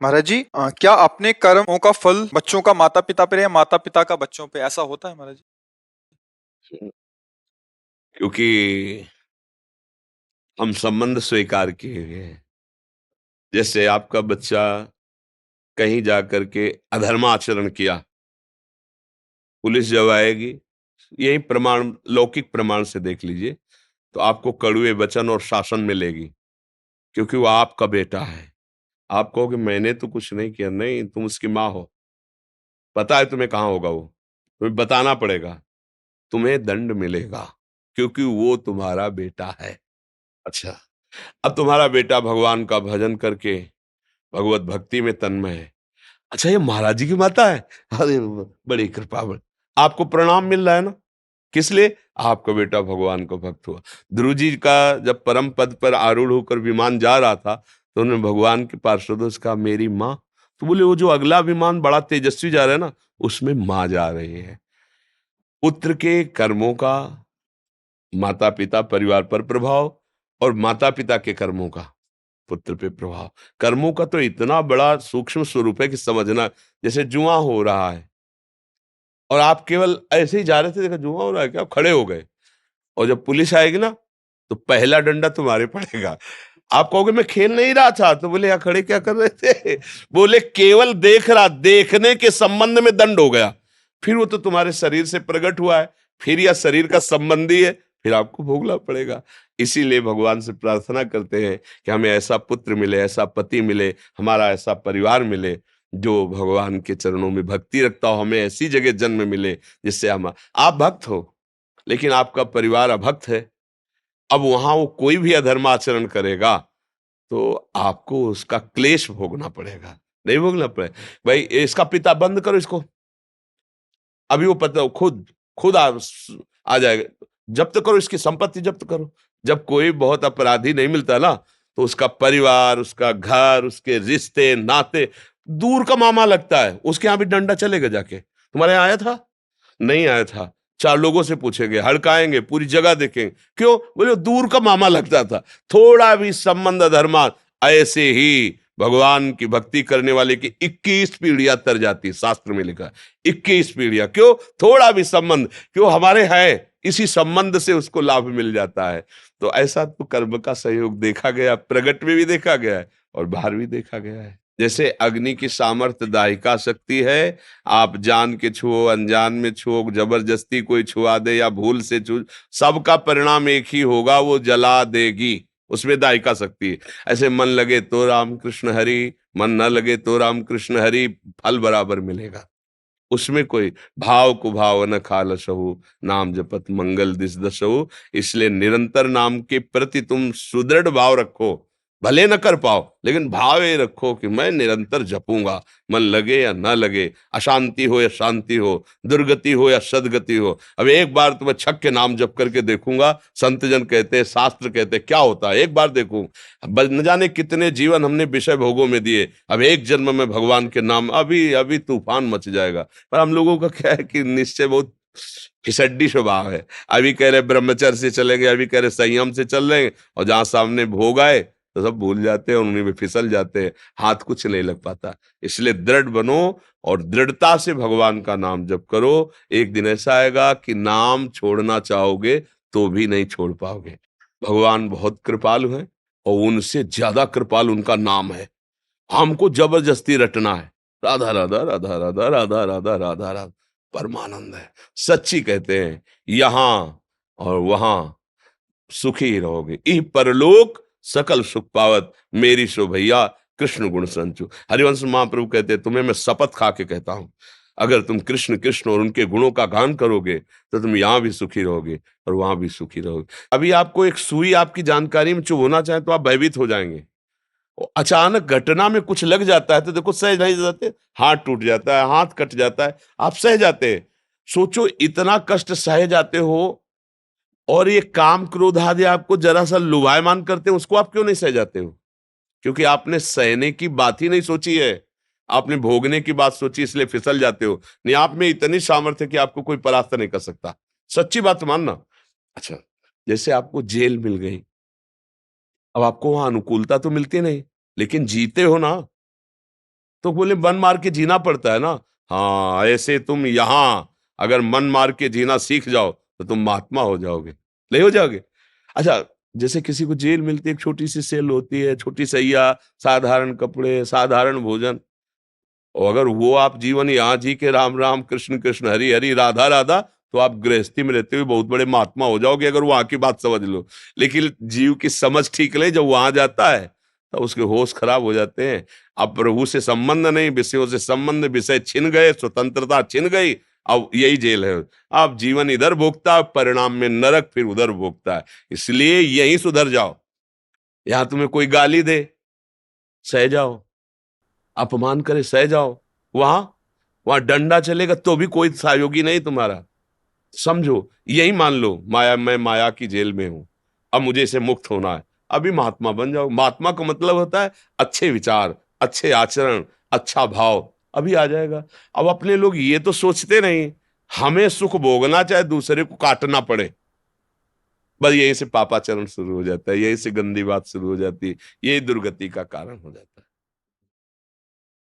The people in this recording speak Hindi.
महाराज जी, क्या अपने कर्मों का फल बच्चों का माता पिता पे या माता पिता का बच्चों पे, ऐसा होता है महाराज जी? क्योंकि हम संबंध स्वीकार किए हुए हैं। जैसे आपका बच्चा कहीं जाकर के अधर्माचरण किया, पुलिस जब आएगी, यही प्रमाण, लौकिक प्रमाण से देख लीजिए, तो आपको कड़वे वचन और शासन मिलेगी, क्योंकि वो आपका बेटा है। आप कहोगे मैंने तो कुछ नहीं किया। नहीं, तुम उसकी माँ हो, पता है तुम्हें कहाँ होगा वो, तुम्हें बताना पड़ेगा, तुम्हें दंड मिलेगा, क्योंकि वो तुम्हारा बेटा है। अच्छा, अब तुम्हारा बेटा भगवान का भजन करके भगवत भक्ति में तन्मय है। अच्छा, ये महाराज जी की माता है? अरे बड़ी कृपा, आपको प्रणाम मिल रहा है ना। किस लिए? आपका बेटा भगवान का भक्त हुआ। ध्रुव जी का जब परम पद पर आरूढ़ होकर विमान जा रहा था, तो उन्होंने भगवान के पार्षदों से कहा मेरी माँ। तो बोले वो जो अगला विमान बड़ा तेजस्वी जा रहा है ना, उसमें माँ जा रही है। पुत्र के कर्मों का माता पिता परिवार पर प्रभाव, और माता पिता के कर्मों का पुत्र पे प्रभाव। कर्मों का तो इतना बड़ा सूक्ष्म स्वरूप है कि समझना, जैसे जुआ हो रहा है और आप केवल ऐसे ही जा रहे थे, देखा जुआ हो रहा है क्या, आप खड़े हो गए, और जब पुलिस आएगी ना, तो पहला डंडा तुम्हारे पड़ेगा। आप कहोगे मैं खेल नहीं रहा था, तो बोले यहाँ खड़े क्या कर रहे थे? बोले केवल देख रहा, देखने के संबंध में दंड हो गया। फिर वो तो तुम्हारे शरीर से प्रकट हुआ है, फिर यह शरीर का संबंधी है, फिर आपको भोगना पड़ेगा। इसीलिए भगवान से प्रार्थना करते हैं कि हमें ऐसा पुत्र मिले, ऐसा पति मिले, हमारा ऐसा परिवार मिले जो भगवान के चरणों में भक्ति रखता हो। हमें ऐसी जगह जन्म मिले जिससे हम, आप भक्त हो लेकिन आपका परिवार अभक्त है, अब वहां वो कोई भी अधर्म आचरण करेगा तो आपको उसका क्लेश भोगना पड़ेगा। नहीं भोगना पड़े, भाई इसका पिता बंद करो इसको, अभी वो पता खुद खुद आ जाएगा, जब्त करो इसकी संपत्ति, जब्त करो। जब कोई बहुत अपराधी नहीं मिलता ना, तो उसका परिवार, उसका घर, उसके रिश्ते नाते दूर का मामा लगता है, उसके यहां भी डंडा चलेगा जाके। तुम्हारे यहाँ आया था? नहीं आया था। चार लोगों से पूछेंगे, हड़काएंगे, पूरी जगह देखेंगे, क्यों? बोले दूर का मामा लगता था। थोड़ा भी संबंध धर्मा, ऐसे ही भगवान की भक्ति करने वाले की 21 पीढ़ियां तर जाती, शास्त्र में लिखा है 21 पीढ़ियां। क्यों? थोड़ा भी संबंध, क्यों हमारे है, इसी संबंध से उसको लाभ मिल जाता है। तो ऐसा तो कर्म का सहयोग देखा गया, प्रगट में भी देखा गया है और बाहर भी देखा गया है। जैसे अग्नि की सामर्थ्य दाहिका शक्ति है, आप जान के छुओ, अनजान में छुओ, जबरदस्ती कोई छुआ दे या भूल से छू, सबका परिणाम एक ही होगा, वो जला देगी। उसमें दाहिका शक्ति है। ऐसे मन लगे तो राम कृष्ण हरि, मन न लगे तो राम कृष्ण हरि, फल बराबर मिलेगा। उसमें कोई भाव कुभाव न खालसहु, नाम जपत मंगल दिस दसहु। इसलिए निरंतर नाम के प्रति तुम सुदृढ़ भाव रखो, भले न कर पाओ लेकिन भाव ये रखो कि मैं निरंतर जपूंगा, मन लगे या ना लगे, अशांति हो या शांति हो, दुर्गति हो या सदगति हो। अब एक बार तो मैं छक के नाम जप करके देखूंगा, संत जन कहते हैं, शास्त्र कहते हैं, क्या होता है एक बार देखूं। न जाने कितने जीवन हमने विषय भोगों में दिए, अब एक जन्म में भगवान के नाम, अभी अभी तूफान मच जाएगा। पर हम लोगों का क्या है कि निश्चय बहुत फिसड्डी स्वभाव है। अभी कह रहे ब्रह्मचर्य से चलेंगे, अभी कह रहे संयम से चल रहे हैं, और जहां सामने भोग आए तो सब भूल जाते हैं, उन्हीं में फिसल जाते हैं, हाथ कुछ नहीं लग पाता। इसलिए दृढ़ बनो और दृढ़ता से भगवान का नाम जप करो। एक दिन ऐसा आएगा कि नाम छोड़ना चाहोगे तो भी नहीं छोड़ पाओगे। भगवान बहुत कृपालु हैं, और उनसे ज्यादा कृपालु उनका नाम है। हमको जबरदस्ती रटना है, राधा राधा राधा राधा राधा राधा राधा राधा, परमानंद है। सच्ची कहते हैं, यहां और वहां सुखी ही रहोगे, इह परलोक सकल सुख पावत, मेरी सो भैया कृष्ण गुण संचु। हरिवंश महाप्रभु कहते हैं, तुम्हें मैं शपथ खा के कहता हूं, अगर तुम कृष्ण कृष्ण और उनके गुणों का गान करोगे तो तुम यहां भी सुखी रहोगे और वहां भी सुखी रहोगे। अभी आपको एक सुई आपकी जानकारी में चुभ होना चाहे तो आप भयभीत हो जाएंगे। अचानक घटना में कुछ लग जाता है तो देखो सह नहीं जाते, हाथ टूट जाता है, हाथ कट जाता है, आप सह जाते हैं। सोचो इतना कष्ट सह जाते हो, और ये काम क्रोध आदि आपको जरा सा लुभायमान करते हैं, उसको आप क्यों नहीं सह जाते हो? क्योंकि आपने सहने की बात ही नहीं सोची है, आपने भोगने की बात सोची, इसलिए फिसल जाते हो। नहीं, आप में इतनी सामर्थ्य कि आपको कोई परास्त नहीं कर सकता। सच्ची बात मानना। अच्छा, जैसे आपको जेल मिल गई, अब आपको वहां अनुकूलता तो मिलती नहीं, लेकिन जीते हो ना। तो बोले मन मार के जीना पड़ता है ना। हाँ, ऐसे तुम यहां अगर मन मार के जीना सीख जाओ तो तुम महात्मा हो जाओगे, नहीं हो जाओगे? अच्छा, जैसे किसी को जेल मिलती है, एक छोटी सी सेल होती है, छोटी सैया, साधारण कपड़े, साधारण भोजन, और अगर वो आप जीवन यहाँ जी के राम राम कृष्ण कृष्ण हरि हरि राधा राधा, तो आप गृहस्थी में रहते हुए बहुत बड़े महात्मा हो जाओगे, अगर वहां की बात समझ लो। लेकिन जीव की समझ ठीक नहीं, जब वहां जाता है तो उसके होश खराब हो जाते हैं। अब प्रभु से संबंध नहीं, विषयों से संबंध, विषय छिन गए, स्वतंत्रता छिन गई, अब यही जेल है। अब जीवन इधर भोगता, परिणाम में नरक, फिर उधर भोगता है। इसलिए यहीं सुधर जाओ। यहां तुम्हें कोई गाली दे, सह जाओ, अपमान करे, सह जाओ। वहां वहां डंडा चलेगा तो भी कोई सहयोगी नहीं तुम्हारा। समझो, यही मान लो माया, मैं माया की जेल में हूं, अब मुझे इसे मुक्त होना है। अभी महात्मा बन जाओ। महात्मा का मतलब होता है अच्छे विचार, अच्छे आचरण, अच्छा भाव, अभी आ जाएगा। अब अपने लोग ये तो सोचते नहीं, हमें सुख भोगना चाहे दूसरे को काटना पड़े, बस यहीं से पापाचरण शुरू हो जाता है, यहीं से गंदी बात शुरू हो जाती है, यही दुर्गति का कारण हो जाता है।